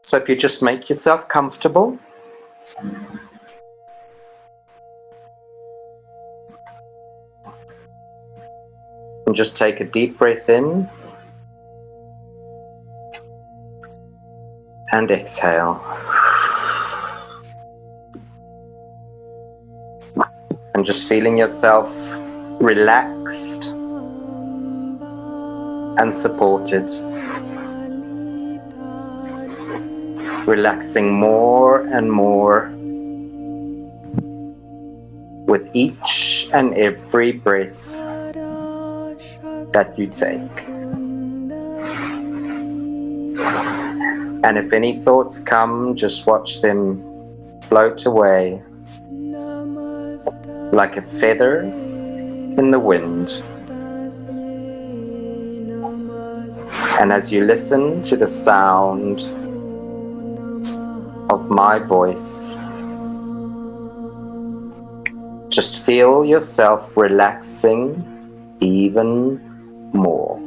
So if you just make yourself comfortable, and just take a deep breath in and exhale. And just feeling yourself relaxed and supported. Relaxing more and more with each and every breath that you take. And if any thoughts come, just watch them float away like a feather in the wind. And as you listen to the sound of my voice, just feel yourself relaxing even more.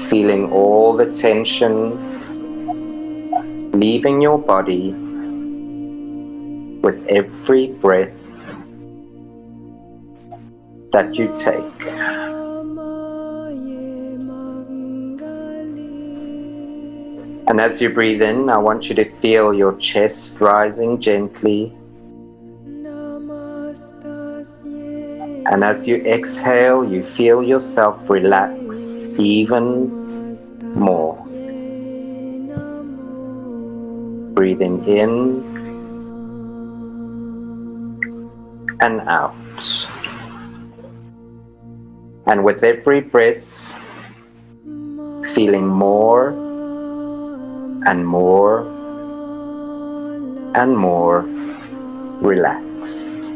Feeling all the tension leaving your body with every breath that you take. And as you breathe in, I want you to feel your chest rising gently. And as you exhale, you feel yourself relax even more. Breathing in and out. And with every breath, feeling more and more and more relaxed.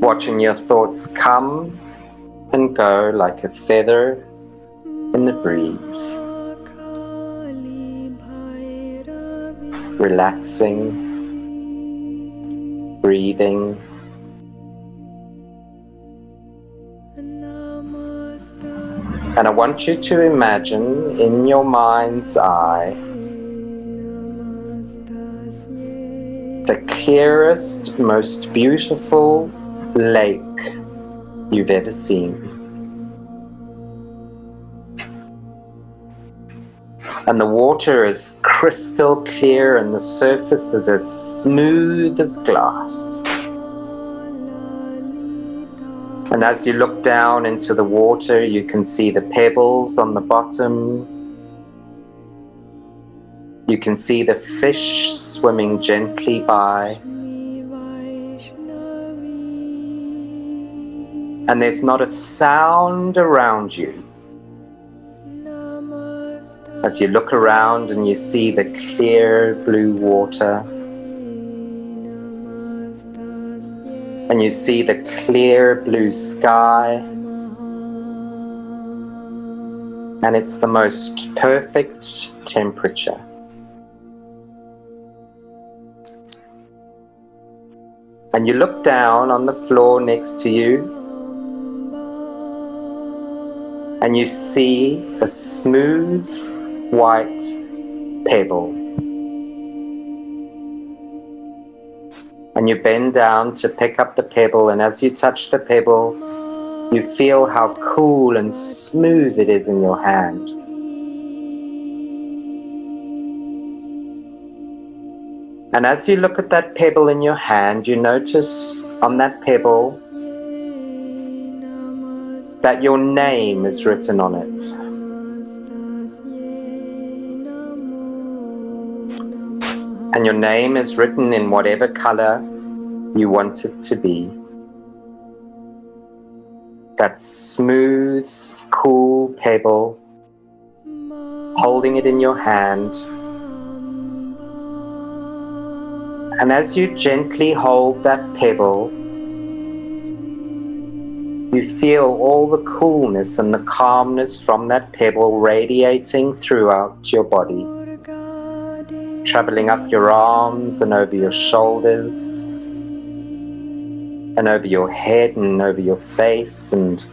Watching your thoughts come and go like a feather in the breeze. Relaxing, breathing, and I want you to imagine in your mind's eye the clearest, most beautiful lake you've ever seen. And the water is crystal clear and the surface is as smooth as glass. And as you look down into the water, you can see the pebbles on the bottom. You can see the fish swimming gently by. And there's not a sound around you. As you look around and you see the clear blue water, and you see the clear blue sky, and it's the most perfect temperature. And you look down on the floor next to you, and you see a smooth white pebble. And you bend down to pick up the pebble, and as you touch the pebble, you feel how cool and smooth it is in your hand. And as you look at that pebble in your hand, you notice on that pebble that your name is written on it. And your name is written in whatever color you want it to be. That smooth, cool pebble, holding it in your hand. And as you gently hold that pebble, you feel all the coolness and the calmness from that pebble radiating throughout your body. Traveling up your arms and over your shoulders, and over your head and over your face, and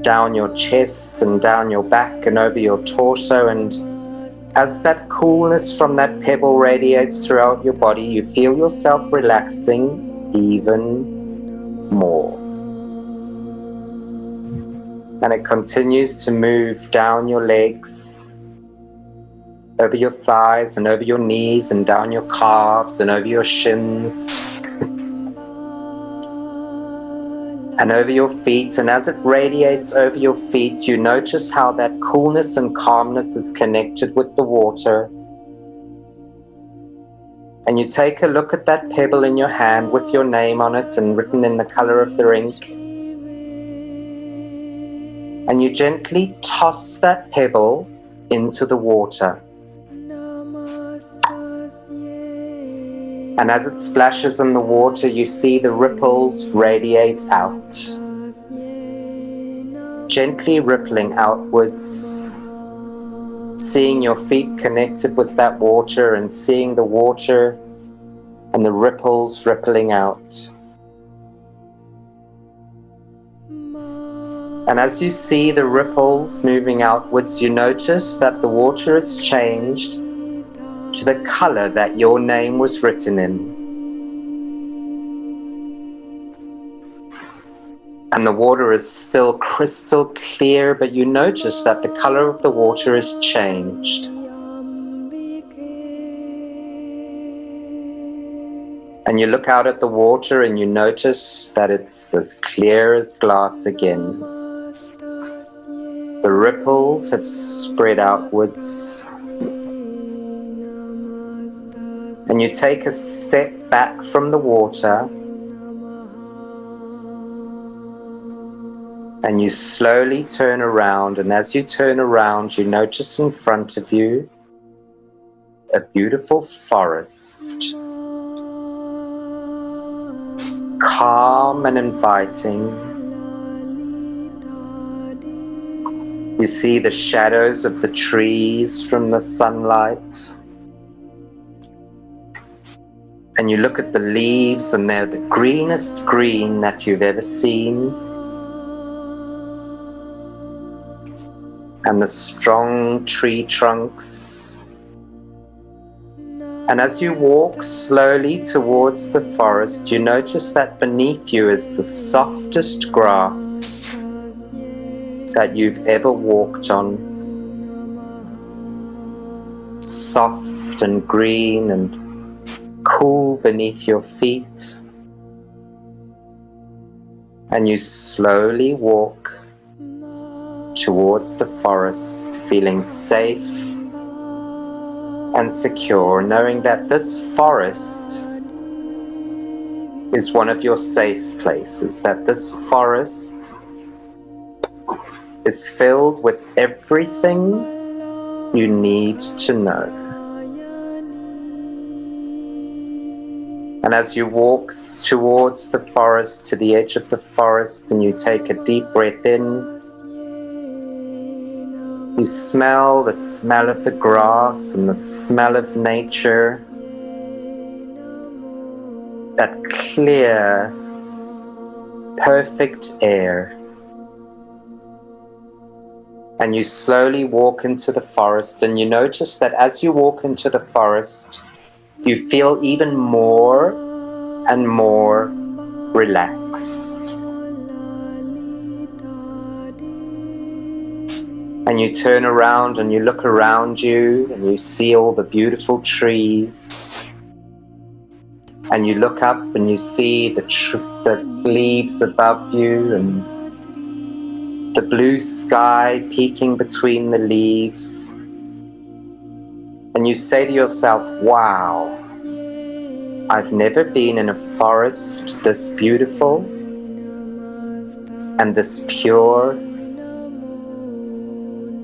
down your chest and down your back and over your torso. And as that coolness from that pebble radiates throughout your body, you feel yourself relaxing even more. And it continues to move down your legs, over your thighs and over your knees and down your calves and over your shins and over your feet. And as it radiates over your feet, you notice how that coolness and calmness is connected with the water. And you take a look at that pebble in your hand with your name on it and written in the color of the ink. And you gently toss that pebble into the water. And as it splashes in the water, you see the ripples radiate out, gently rippling outwards, seeing your feet connected with that water and seeing the water and the ripples rippling out. And as you see the ripples moving outwards, you notice that the water has changed to the color that your name was written in. And the water is still crystal clear, but you notice that the color of the water has changed. And you look out at the water and you notice that it's as clear as glass again. The ripples have spread outwards. And you take a step back from the water and you slowly turn around, and as you turn around, you notice in front of you a beautiful forest, calm and inviting. You see the shadows of the trees from the sunlight. And you look at the leaves and they're the greenest green that you've ever seen. And the strong tree trunks. And as you walk slowly towards the forest, you notice that beneath you is the softest grass that you've ever walked on. Soft and green and cool beneath your feet. And you slowly walk towards the forest, feeling safe and secure, knowing that this forest is one of your safe places, that this forest is filled with everything you need to know. And as you walk towards the forest, to the edge of the forest, and you take a deep breath in, you smell the smell of the grass and the smell of nature, that clear, perfect air. And you slowly walk into the forest, and you notice that as you walk into the forest, you feel even more and more relaxed. And you turn around and you look around you and you see all the beautiful trees. And you look up and you see the leaves above you and the blue sky peeking between the leaves. And you say to yourself, wow, I've never been in a forest this beautiful and this pure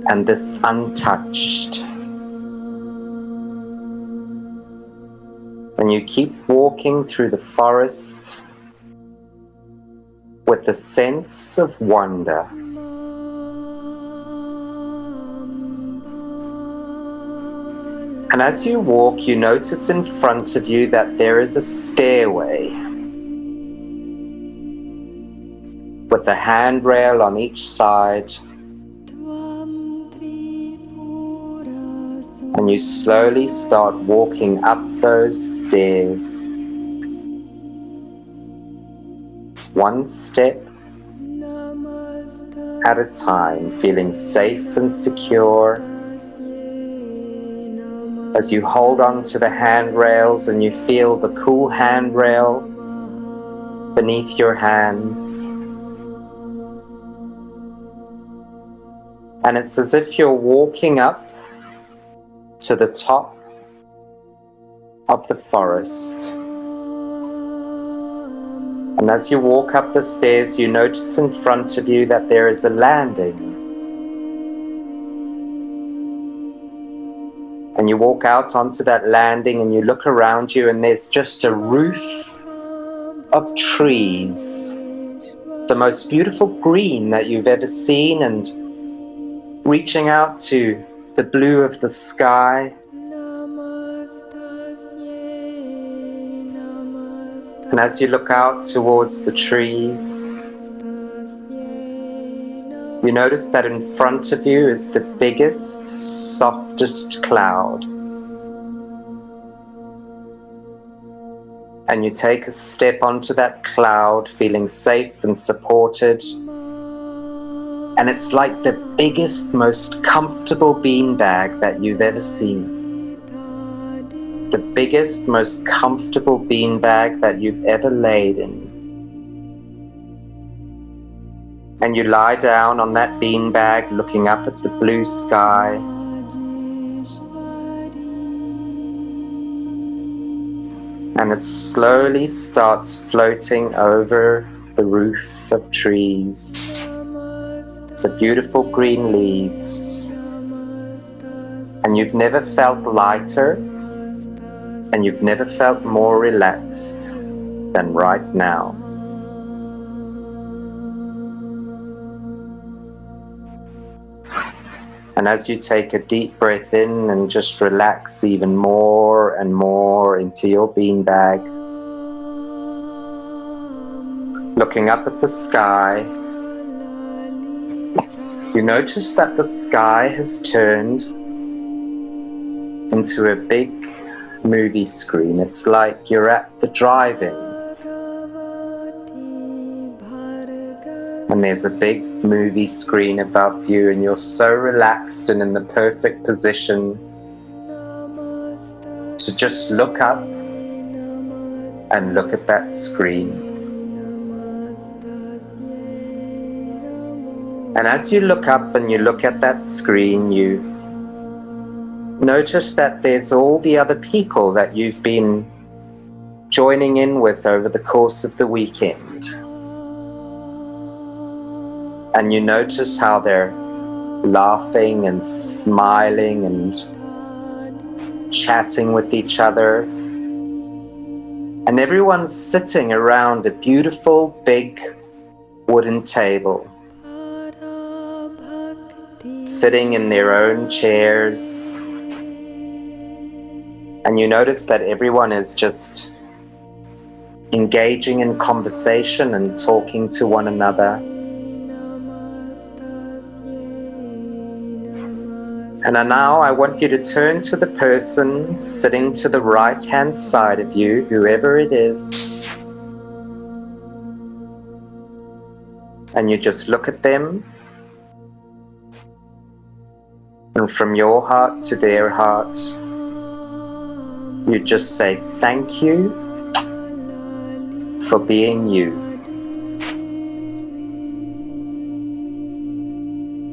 and this untouched. And you keep walking through the forest with a sense of wonder. And as you walk, you notice in front of you that there is a stairway. with a handrail on each side. And you slowly start walking up those stairs, one step at a time, feeling safe and secure as you hold on to the handrails and you feel the cool handrail beneath your hands. And it's as if you're walking up to the top of the forest. And as you walk up the stairs, you notice in front of you that there is a landing. And you walk out onto that landing and you look around you and there's just a roof of trees. The most beautiful green that you've ever seen, and reaching out to the blue of the sky. And as you look out towards the trees, you notice that in front of you is the biggest, softest cloud. And you take a step onto that cloud, feeling safe and supported. And it's like the biggest, most comfortable beanbag that you've ever seen. The biggest, most comfortable beanbag that you've ever laid in. And you lie down on that beanbag looking up at the blue sky. And it slowly starts floating over the roof of trees. The beautiful green leaves. And you've never felt lighter, and you've never felt more relaxed than right now. And as you take a deep breath in and just relax even more and more into your beanbag, looking up at the sky, you notice that the sky has turned into a big movie screen. It's like you're at the drive-in. And there's a big movie screen above you, and you're so relaxed and in the perfect position to just look up and look at that screen. And as you look up and you look at that screen, you notice that there's all the other people that you've been joining in with over the course of the weekend. And you notice how they're laughing and smiling and chatting with each other. And everyone's sitting around a beautiful big wooden table, sitting in their own chairs. And you notice that everyone is just engaging in conversation and talking to one another. And now I want you to turn to the person sitting to the right-hand side of you, whoever it is. And you just look at them. And from your heart to their heart, you just say, thank you for being you.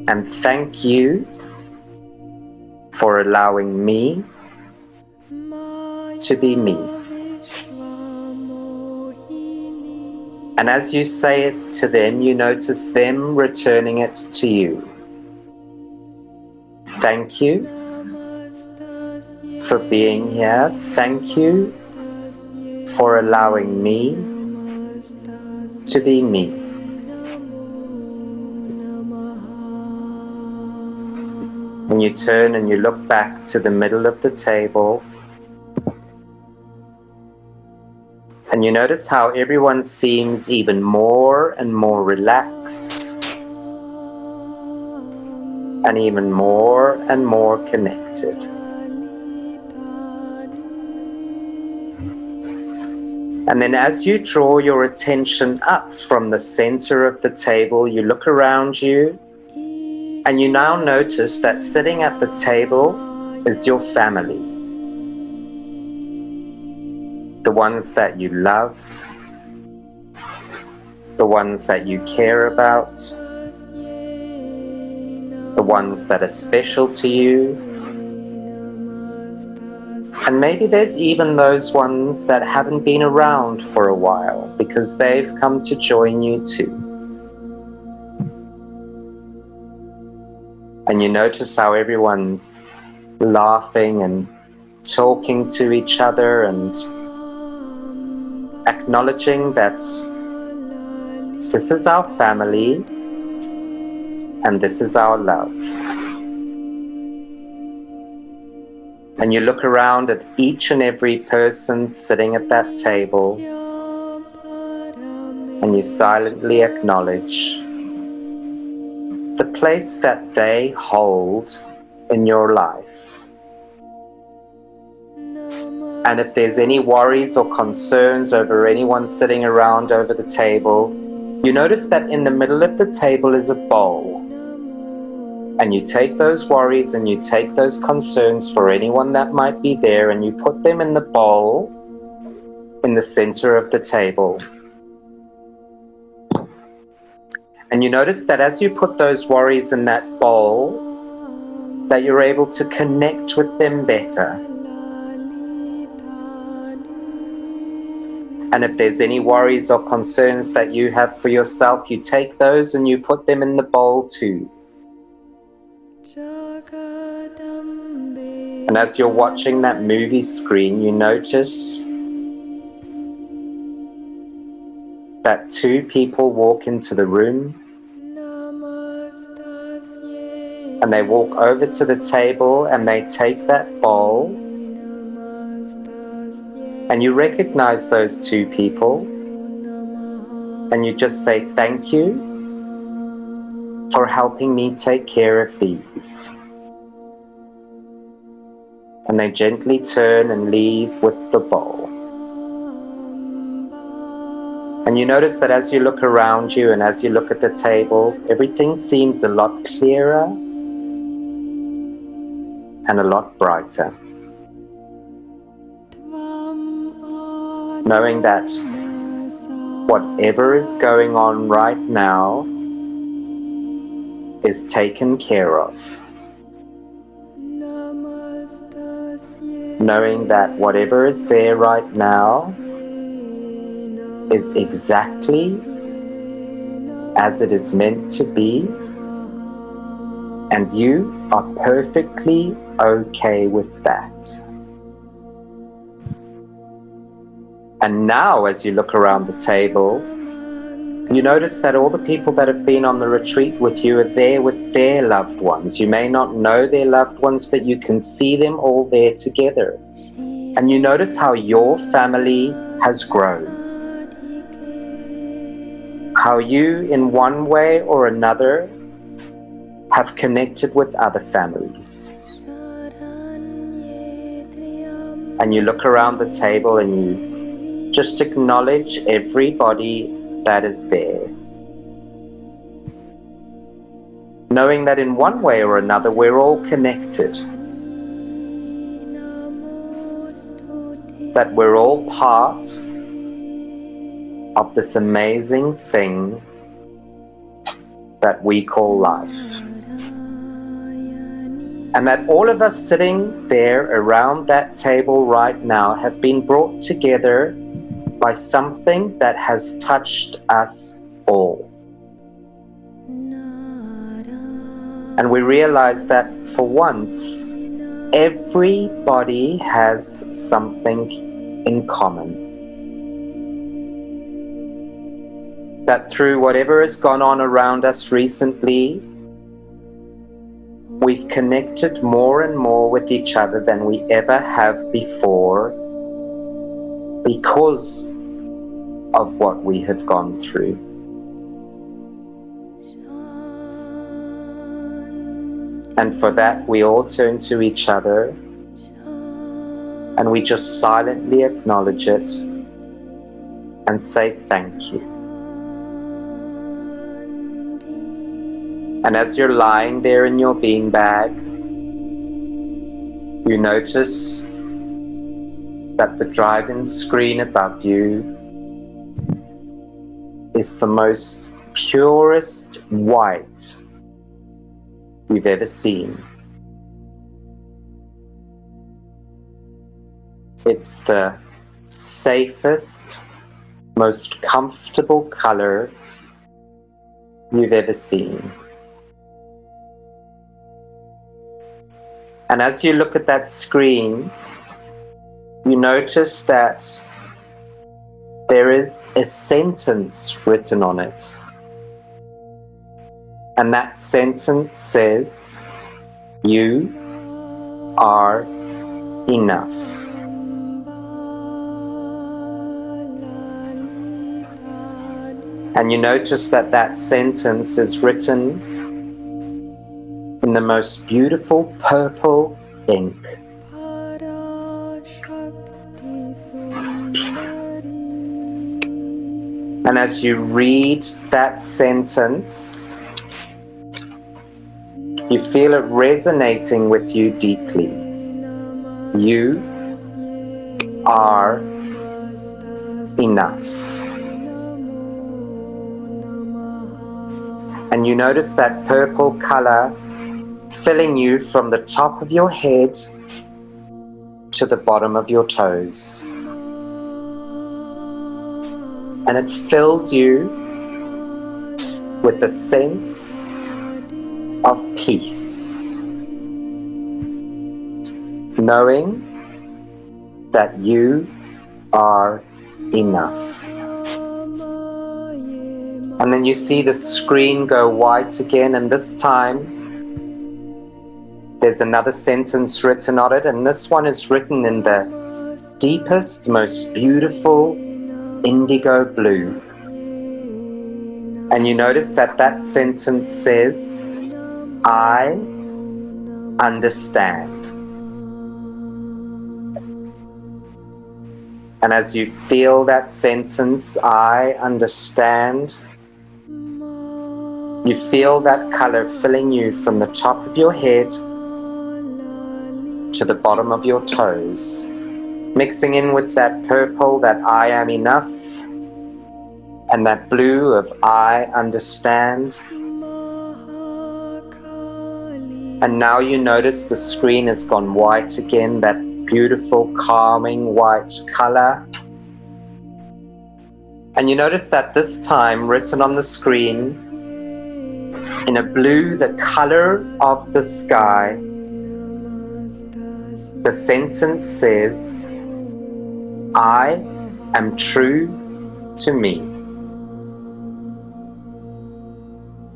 And thank you for allowing me to be me. And as you say it to them, you notice them returning it to you. Thank you for being here. Thank you for allowing me to be me. And you turn and you look back to the middle of the table. And you notice how everyone seems even more and more relaxed, and even more and more connected. And then as you draw your attention up from the center of the table, you look around you, and you now notice that sitting at the table is your family. The ones that you love, the ones that you care about, the ones that are special to you. And maybe there's even those ones that haven't been around for a while because they've come to join you too. And you notice how everyone's laughing and talking to each other and acknowledging that this is our family and this is our love. And you look around at each and every person sitting at that table, and you silently acknowledge the place that they hold in your life. And if there's any worries or concerns over anyone sitting around over the table, you notice that in the middle of the table is a bowl. And you take those worries and you take those concerns for anyone that might be there, and you put them in the bowl in the center of the table. And you notice that as you put those worries in that bowl, that you're able to connect with them better. And if there's any worries or concerns that you have for yourself, you take those and you put them in the bowl too. And as you're watching that movie screen, you notice that two people walk into the room, and they walk over to the table and they take that bowl, and you recognize those two people, and you just say, "Thank you for helping me take care of these." And they gently turn and leave with the bowl. And you notice that as you look around you and as you look at the table, everything seems a lot clearer and a lot brighter. Knowing that whatever is going on right now is taken care of. Knowing that whatever is there right now is exactly as it is meant to be, and you are perfectly okay with that. And now, as you look around the table, you notice that all the people that have been on the retreat with you are there with their loved ones. You may not know their loved ones, but you can see them all there together. And you notice how your family has grown. How you, in one way or another, have connected with other families. And you look around the table and you just acknowledge everybody that is there. Knowing that in one way or another, we're all connected. That we're all part of this amazing thing that we call life. And that all of us sitting there around that table right now have been brought together by something that has touched us all. And we realize that for once, everybody has something in common. That through whatever has gone on around us recently, we've connected more and more with each other than we ever have before, because of what we have gone through. And for that, we all turn to each other and we just silently acknowledge it and say thank you. And as you're lying there in your beanbag, you notice that the drive-in screen above you is the most purest white you've ever seen. It's the safest, most comfortable color you've ever seen. And as you look at that screen, you notice that there is a sentence written on it. And that sentence says, "You are enough." And you notice that that sentence is written in the most beautiful purple ink. And as you read that sentence, you feel it resonating with you deeply. You are enough. And you notice that purple color filling you from the top of your head to the bottom of your toes. And it fills you with a sense of peace, knowing that you are enough. And then you see the screen go white again, and this time there's another sentence written on it, and this one is written in the deepest, most beautiful indigo blue. And you notice that that sentence says, "I understand." And as you feel that sentence, "I understand," you feel that color filling you from the top of your head to the bottom of your toes, mixing in with that purple, that "I am enough," and that blue of "I understand." And now you notice the screen has gone white again, that beautiful calming white color. And you notice that this time, written on the screen in a blue, the color of the sky, the sentence says, "I am true to me."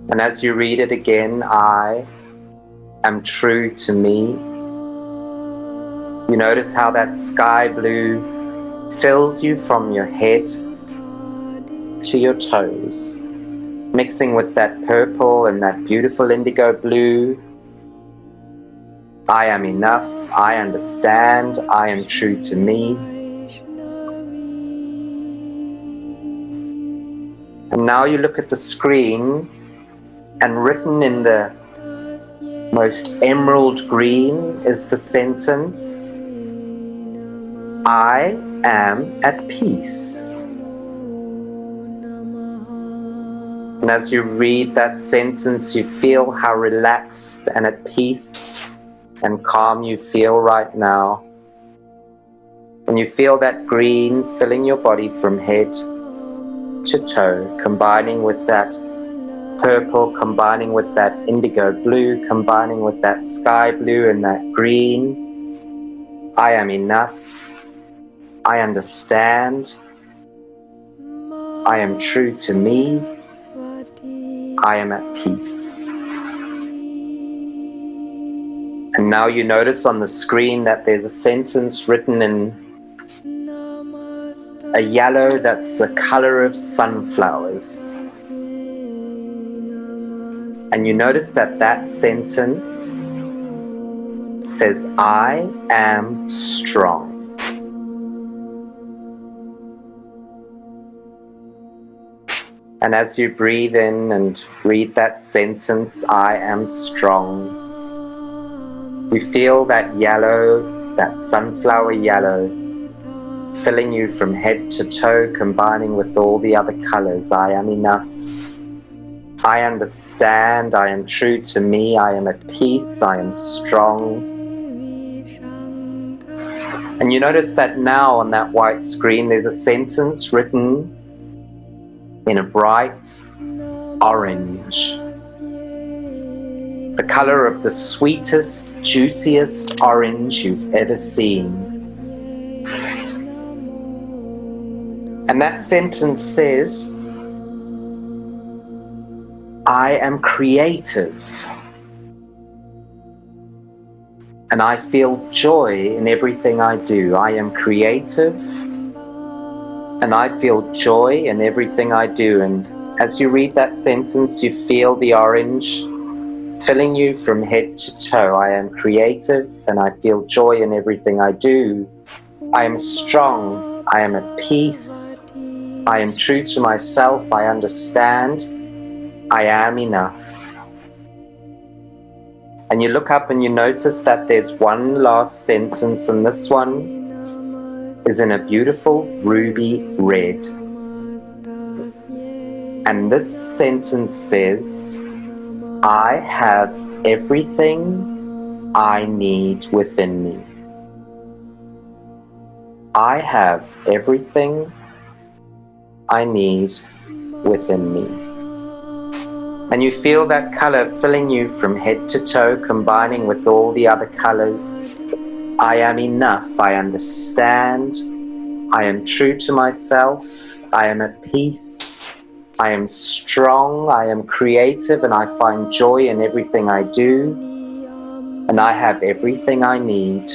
And as you read it again, "I am true to me," you notice how that sky blue fills you from your head to your toes, mixing with that purple and that beautiful indigo blue. "I am enough, I understand, I am true to me." And now you look at the screen, and written in the most emerald green is the sentence, "I am at peace." And as you read that sentence, you feel how relaxed and at peace and calm you feel right now. And you feel that green filling your body from head to toe, combining with that purple, combining with that indigo blue, combining with that sky blue and that green. "I am enough. I understand. I am true to me. I am at peace." And now you notice on the screen that there's a sentence written in a yellow that's the color of sunflowers. And you notice that that sentence says, I am strong. And as you breathe in and read that sentence, I am strong, you feel that yellow, that sunflower yellow, filling you from head to toe, combining with all the other colors. I am enough. I understand. I am true to me. I am at peace. I am strong. And you notice that now on that white screen, there's a sentence written in a bright orange, the color of the sweetest, juiciest orange you've ever seen. And that sentence says, I am creative, and I feel joy in everything I do. I am creative, and I feel joy in everything I do. And as you read that sentence, you feel the orange filling you from head to toe. I am creative, and I feel joy in everything I do. I am strong. I am at peace. I am true to myself. I understand. I am enough. And you look up and you notice that there's one last sentence, and this one is in a beautiful ruby red. And this sentence says, I have everything I need within me. I have everything I need within me. And you feel that color filling you from head to toe, combining with all the other colors. I am enough. I understand. I am true to myself. I am at peace. I am strong. I am creative, and I find joy in everything I do. And I have everything I need.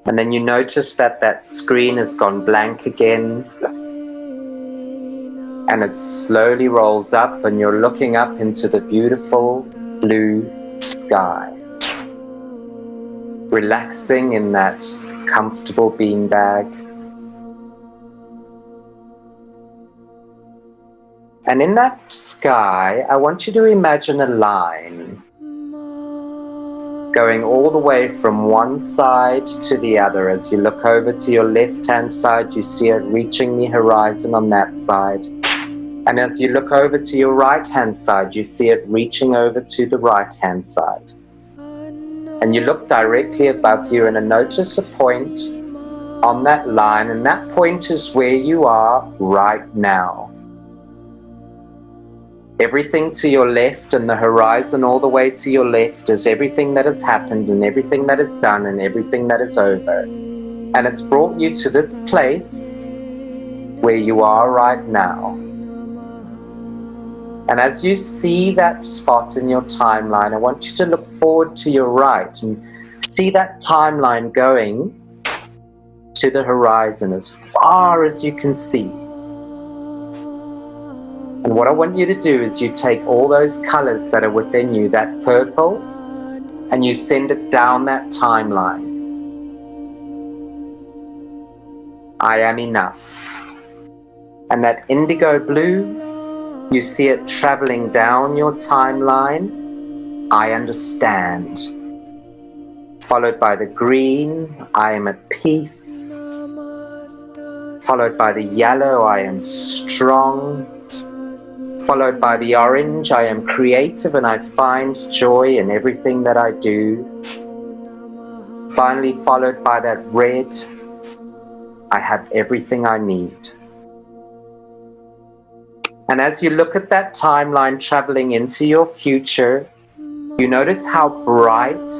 And then you notice that that screen has gone blank again. And it slowly rolls up, and you're looking up into the beautiful blue sky, relaxing in that comfortable beanbag. And in that sky, I want you to imagine a line going all the way from one side to the other. As you look over to your left-hand side, you see it reaching the horizon on that side. And as you look over to your right-hand side, you see it reaching over to the right-hand side. And you look directly above you and notice a point on that line, and that point is where you are right now. Everything to your left and the horizon all the way to your left is everything that has happened and everything that is done and everything that is over. And it's brought you to this place where you are right now. And as you see that spot in your timeline, I want you to look forward to your right and see that timeline going to the horizon as far as you can see. And what I want you to do is you take all those colors that are within you, that purple, and you send it down that timeline. I am enough. And that indigo blue, you see it traveling down your timeline. I understand. Followed by the green, I am at peace. Followed by the yellow, I am strong. Followed by the orange, I am creative and I find joy in everything that I do. Finally, followed by that red, I have everything I need. And as you look at that timeline traveling into your future, you notice how bright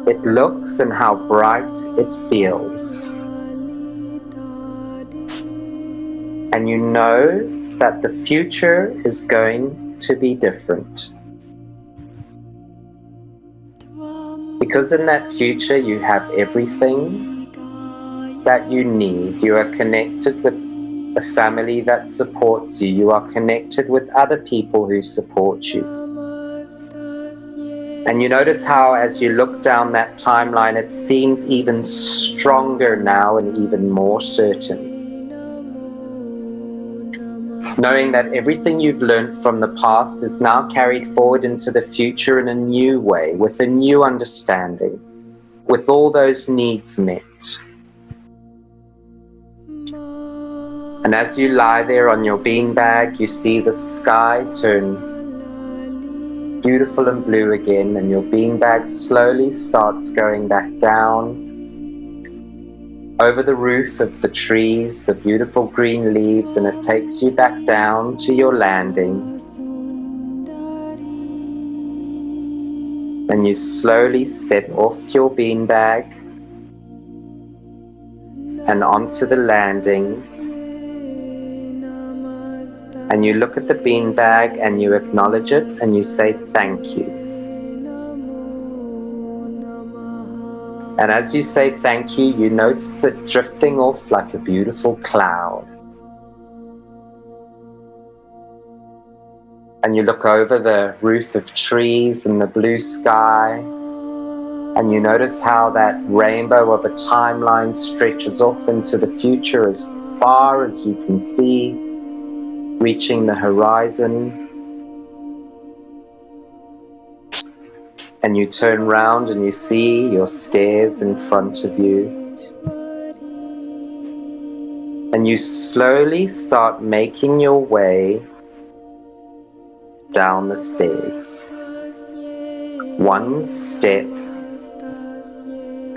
it looks and how bright it feels. And you know that the future is going to be different. Because in that future you have everything that you need. You are connected with a family that supports you. You are connected with other people who support you. And you notice how as you look down that timeline, it seems even stronger now and even more certain. Knowing that everything you've learned from the past is now carried forward into the future in a new way, with a new understanding, with all those needs met. And as you lie there on your beanbag, you see the sky turn beautiful and blue again, and your beanbag slowly starts going back down over the roof of the trees, the beautiful green leaves, and it takes you back down to your landing. And you slowly step off your beanbag and onto the landing. And you look at the beanbag and you acknowledge it and you say thank you. And as you say thank you, you notice it drifting off like a beautiful cloud. And you look over the roof of trees and the blue sky, and you notice how that rainbow of a timeline stretches off into the future as far as you can see, reaching the horizon. And you turn round and you see your stairs in front of you. And you slowly start making your way down the stairs, one step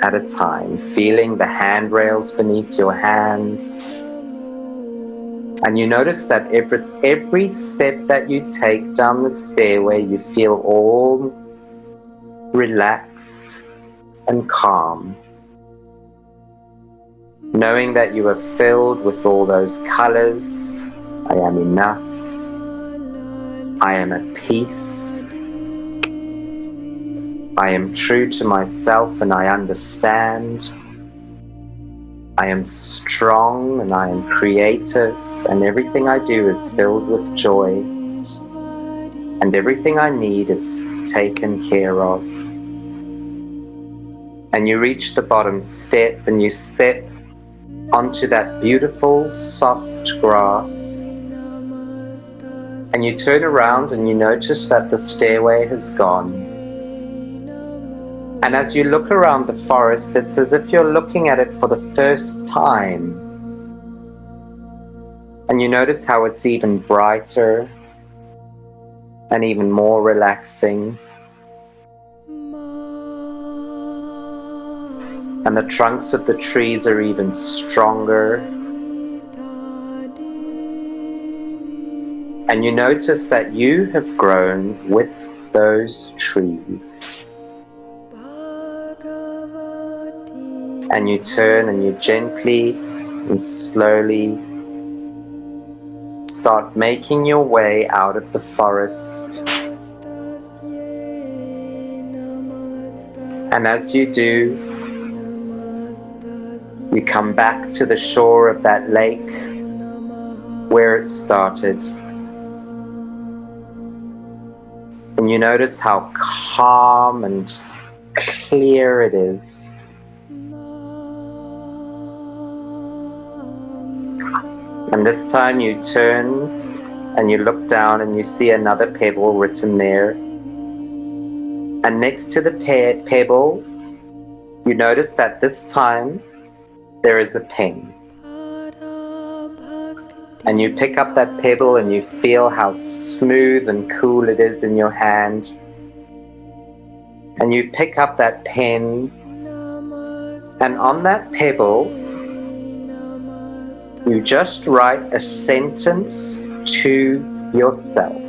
at a time, feeling the handrails beneath your hands. And you notice that every step that you take down the stairway, you feel all relaxed and calm, knowing that you are filled with all those colors. I am enough. I am at peace. I am true to myself and I understand. I am strong and I am creative, and everything I do is filled with joy, and everything I need is taken care of. And you reach the bottom step and you step onto that beautiful soft grass, and you turn around and you notice that the stairway has gone. And as you look around the forest, it's as if you're looking at it for the first time. And you notice how it's even brighter and even more relaxing. And the trunks of the trees are even stronger. And you notice that you have grown with those trees. And you turn and you gently and slowly start making your way out of the forest. And as you do, you come back to the shore of that lake where it started. And you notice how calm and clear it is. And this time you turn and you look down and you see another pebble written there. And next to the pebble, you notice that this time there is a pen. And you pick up that pebble and you feel how smooth and cool it is in your hand. And you pick up that pen, and on that pebble, you just write a sentence to yourself.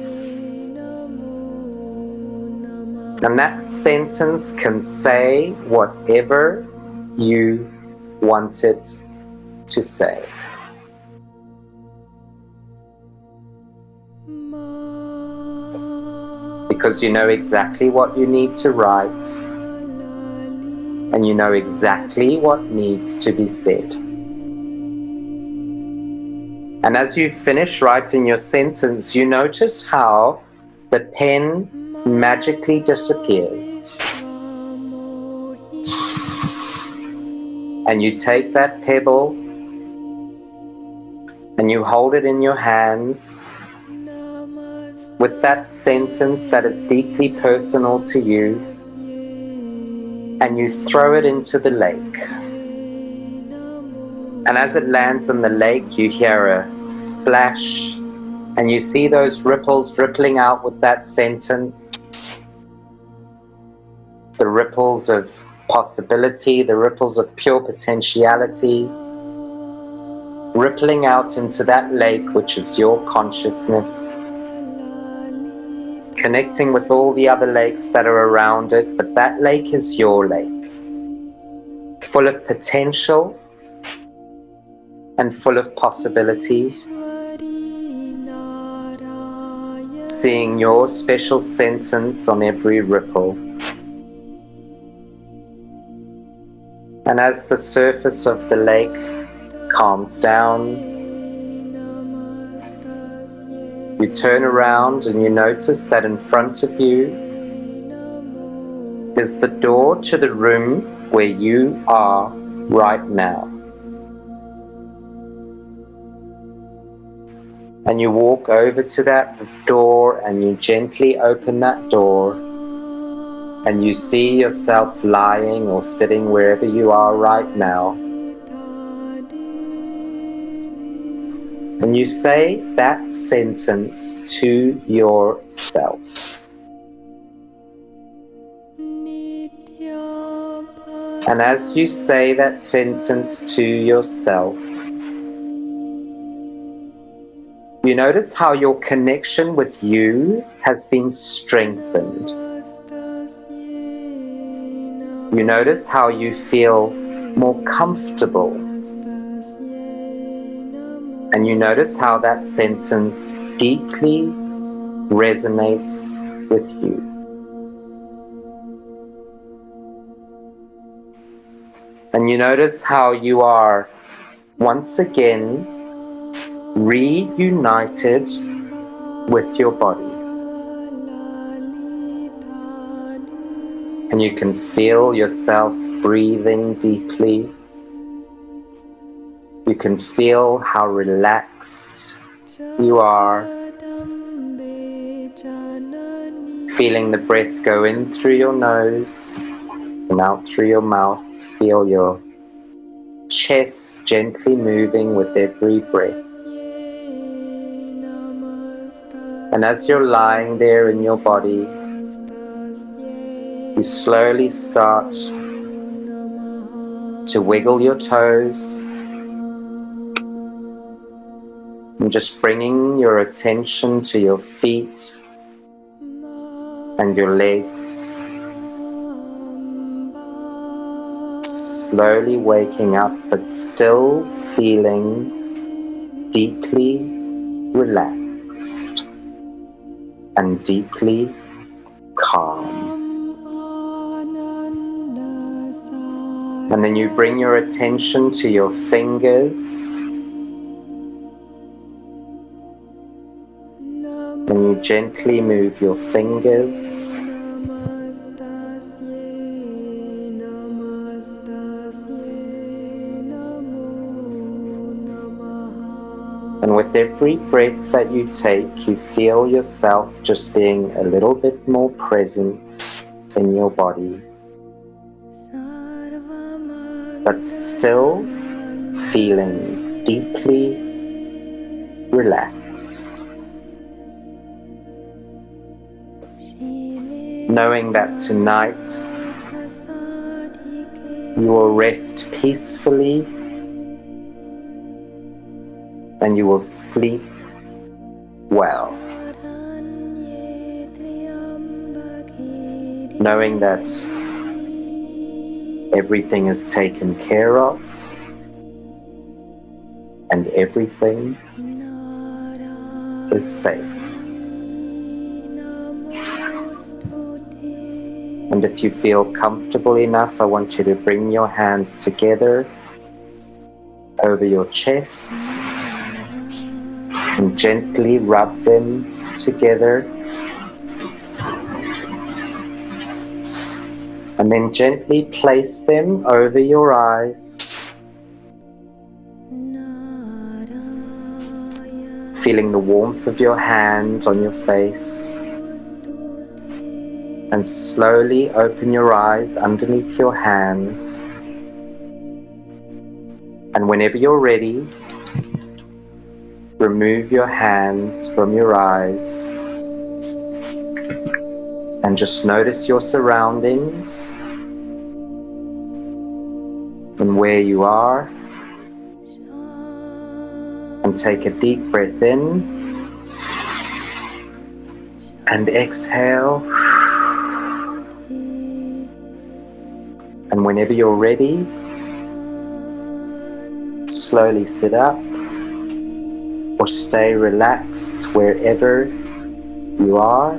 And that sentence can say whatever you want it to say. Because you know exactly what you need to write. and you know exactly what needs to be said. And as you finish writing your sentence, you notice how the pen magically disappears. And you take that pebble and you hold it in your hands with that sentence that is deeply personal to you, and you throw it into the lake. And as it lands in the lake, you hear a splash, and you see those ripples rippling out with that sentence. The ripples of possibility, the ripples of pure potentiality, rippling out into that lake which is your consciousness, connecting with all the other lakes that are around it, but that lake is your lake, full of potential and full of possibility, seeing your special sentence on every ripple. And as the surface of the lake calms down, you turn around and you notice that in front of you is the door to the room where you are right now. And you walk over to that door and you gently open that door, and you see yourself lying or sitting wherever you are right now. And you say that sentence to yourself. And as you say that sentence to yourself, you notice how your connection with you has been strengthened. You notice how you feel more comfortable. And you notice how that sentence deeply resonates with you. And you notice how you are once again reunited with your body. And you can feel yourself breathing deeply. You can feel how relaxed you are. Feeling the breath go in through your nose and out through your mouth. Feel your chest gently moving with every breath. And as you're lying there in your body, you slowly start to wiggle your toes and just bringing your attention to your feet and your legs. Slowly waking up, but still feeling deeply relaxed and deeply calm. And then you bring your attention to your fingers, and you gently move your fingers. And with every breath that you take, you feel yourself just being a little bit more present in your body, but still feeling deeply relaxed. Knowing that tonight you will rest peacefully and you will sleep well. Knowing that everything is taken care of and everything is safe. And And if you feel comfortable enough, I want you to bring your hands together over your chest and gently rub them together. And then gently place them over your eyes, feeling the warmth of your hand on your face. And slowly open your eyes underneath your hands. And whenever you're ready, remove your hands from your eyes. And just notice your surroundings and where you are. And take a deep breath in and exhale. And whenever you're ready, slowly sit up or stay relaxed wherever you are.